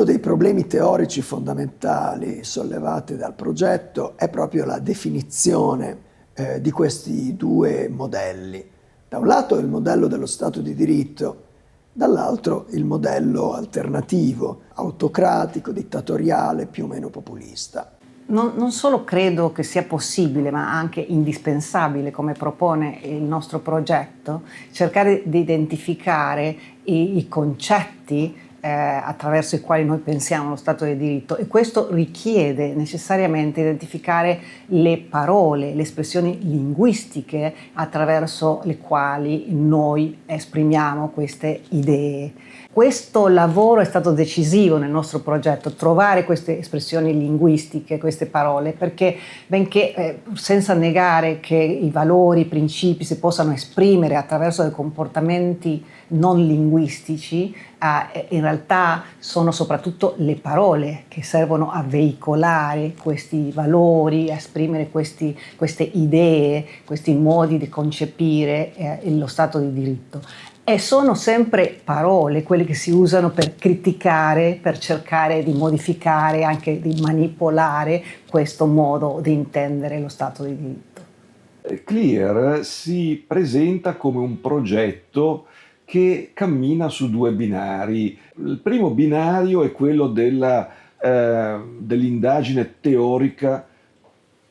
Uno dei problemi teorici fondamentali sollevati dal progetto è proprio la definizione di questi due modelli. Da un lato il modello dello Stato di diritto, dall'altro il modello alternativo, autocratico, dittatoriale, più o meno populista. Non solo credo che sia possibile, ma anche indispensabile, come propone il nostro progetto, cercare di identificare i concetti attraverso i quali noi pensiamo allo Stato di diritto, e questo richiede necessariamente identificare le parole, le espressioni linguistiche attraverso le quali noi esprimiamo queste idee. Questo lavoro è stato decisivo nel nostro progetto, trovare queste espressioni linguistiche, queste parole, perché benché senza negare che i valori, i principi si possano esprimere attraverso dei comportamenti non linguistici, in realtà sono soprattutto le parole che servono a veicolare questi valori, a esprimere queste idee, questi modi di concepire lo Stato di diritto. E sono sempre parole, quelle che si usano per criticare, per cercare di modificare, anche di manipolare questo modo di intendere lo Stato di diritto. CLEAR si presenta come un progetto che cammina su due binari. Il primo binario è quello dell'indagine teorica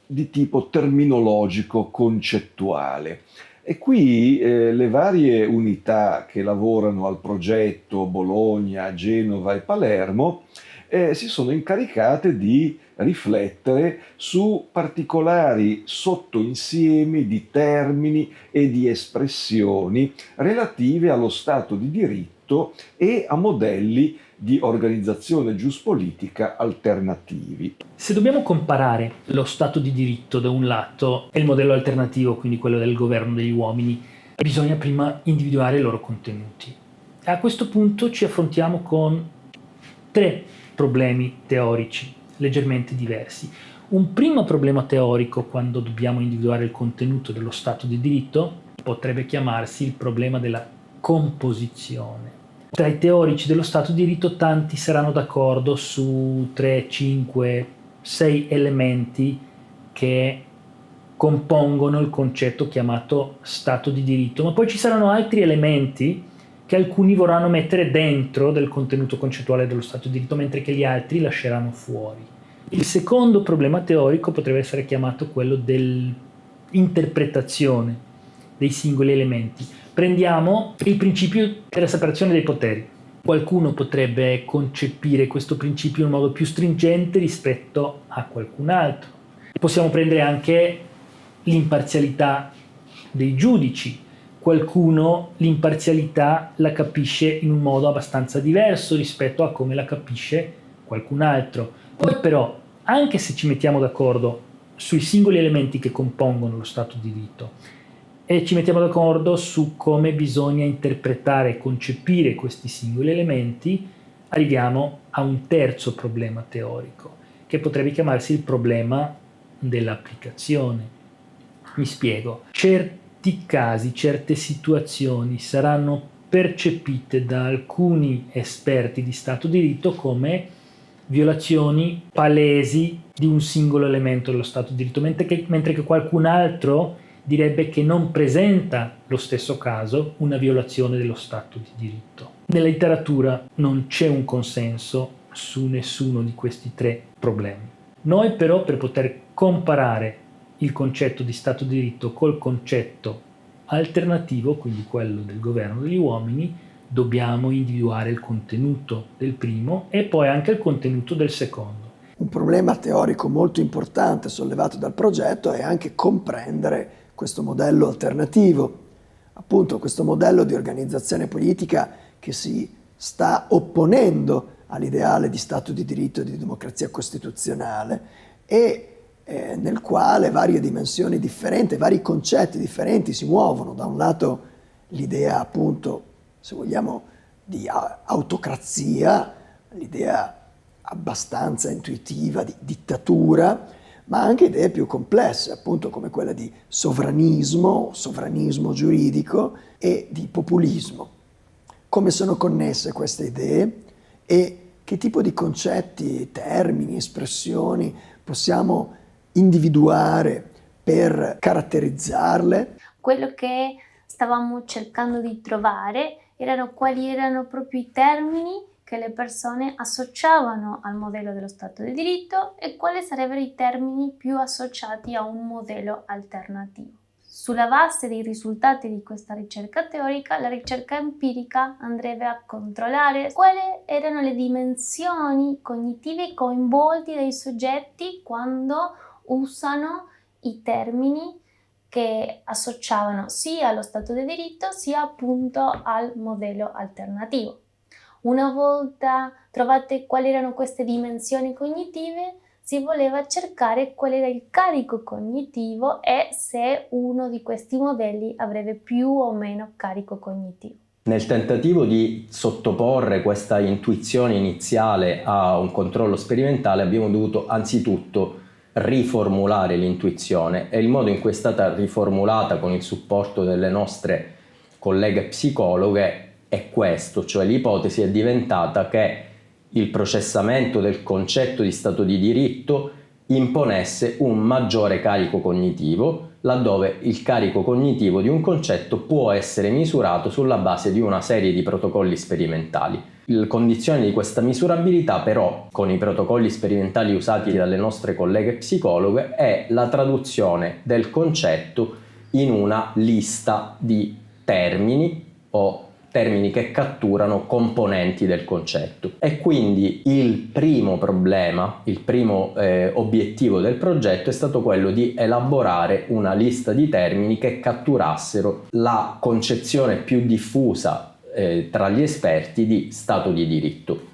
di tipo terminologico concettuale. E qui le varie unità che lavorano al progetto, Bologna, Genova e Palermo, si sono incaricate di riflettere su particolari sottoinsiemi di termini e di espressioni relative allo Stato di diritto e a modelli di organizzazione giuspolitica alternativi. Se dobbiamo comparare lo Stato di diritto da un lato e il modello alternativo, quindi quello del governo degli uomini, bisogna prima individuare i loro contenuti. A questo punto ci affrontiamo con 3 problemi teorici leggermente diversi. Un primo problema teorico, quando dobbiamo individuare il contenuto dello Stato di diritto, potrebbe chiamarsi il problema della composizione. Tra i teorici dello Stato di diritto tanti saranno d'accordo su 3, 5, 6 elementi che compongono il concetto chiamato Stato di diritto, ma poi ci saranno altri elementi che alcuni vorranno mettere dentro del contenuto concettuale dello Stato di diritto, mentre che gli altri lasceranno fuori. Il secondo problema teorico potrebbe essere chiamato quello dell'interpretazione dei singoli elementi. Prendiamo il principio della separazione dei poteri. Qualcuno potrebbe concepire questo principio in un modo più stringente rispetto a qualcun altro. Possiamo prendere anche l'imparzialità dei giudici. Qualcuno l'imparzialità la capisce in un modo abbastanza diverso rispetto a come la capisce qualcun altro. Poi però, anche se ci mettiamo d'accordo sui singoli elementi che compongono lo Stato di diritto e ci mettiamo d'accordo su come bisogna interpretare e concepire questi singoli elementi, arriviamo a un terzo problema teorico, che potrebbe chiamarsi il problema dell'applicazione. Mi spiego. Certi casi, certe situazioni saranno percepite da alcuni esperti di Stato di diritto come violazioni palesi di un singolo elemento dello Stato di diritto, mentre che qualcun altro direbbe che non presenta lo stesso caso una violazione dello Stato di diritto. Nella letteratura non c'è un consenso su nessuno di questi 3 problemi. Noi però, per poter comparare il concetto di Stato di diritto col concetto alternativo, quindi quello del governo degli uomini, dobbiamo individuare il contenuto del primo e poi anche il contenuto del secondo. Un problema teorico molto importante sollevato dal progetto è anche comprendere questo modello alternativo, appunto questo modello di organizzazione politica che si sta opponendo all'ideale di Stato di diritto e di democrazia costituzionale e nel quale varie dimensioni differenti, vari concetti differenti si muovono. Da un lato l'idea, appunto, se vogliamo, di autocrazia, l'idea abbastanza intuitiva di dittatura, ma anche idee più complesse, appunto come quella di sovranismo giuridico e di populismo. Come sono connesse queste idee e che tipo di concetti, termini, espressioni possiamo individuare per caratterizzarle? Quello che stavamo cercando di trovare erano quali erano proprio i termini che le persone associavano al modello dello Stato di diritto e quali sarebbero i termini più associati a un modello alternativo. Sulla base dei risultati di questa ricerca teorica, la ricerca empirica andrebbe a controllare quali erano le dimensioni cognitive coinvolte dai soggetti quando usano i termini che associavano sia allo Stato di diritto sia appunto al modello alternativo. Una volta trovate quali erano queste dimensioni cognitive, si voleva cercare qual era il carico cognitivo e se uno di questi modelli avrebbe più o meno carico cognitivo. Nel tentativo di sottoporre questa intuizione iniziale a un controllo sperimentale abbiamo dovuto anzitutto riformulare l'intuizione, e il modo in cui è stata riformulata con il supporto delle nostre colleghe psicologhe è questo, cioè l'ipotesi è diventata che il processamento del concetto di Stato di diritto imponesse un maggiore carico cognitivo, laddove il carico cognitivo di un concetto può essere misurato sulla base di una serie di protocolli sperimentali. La condizione di questa misurabilità, però, con i protocolli sperimentali usati dalle nostre colleghe psicologhe, è la traduzione del concetto in una lista di termini o termini che catturano componenti del concetto. E quindi il primo problema, il primo obiettivo del progetto è stato quello di elaborare una lista di termini che catturassero la concezione più diffusa tra gli esperti di Stato di diritto.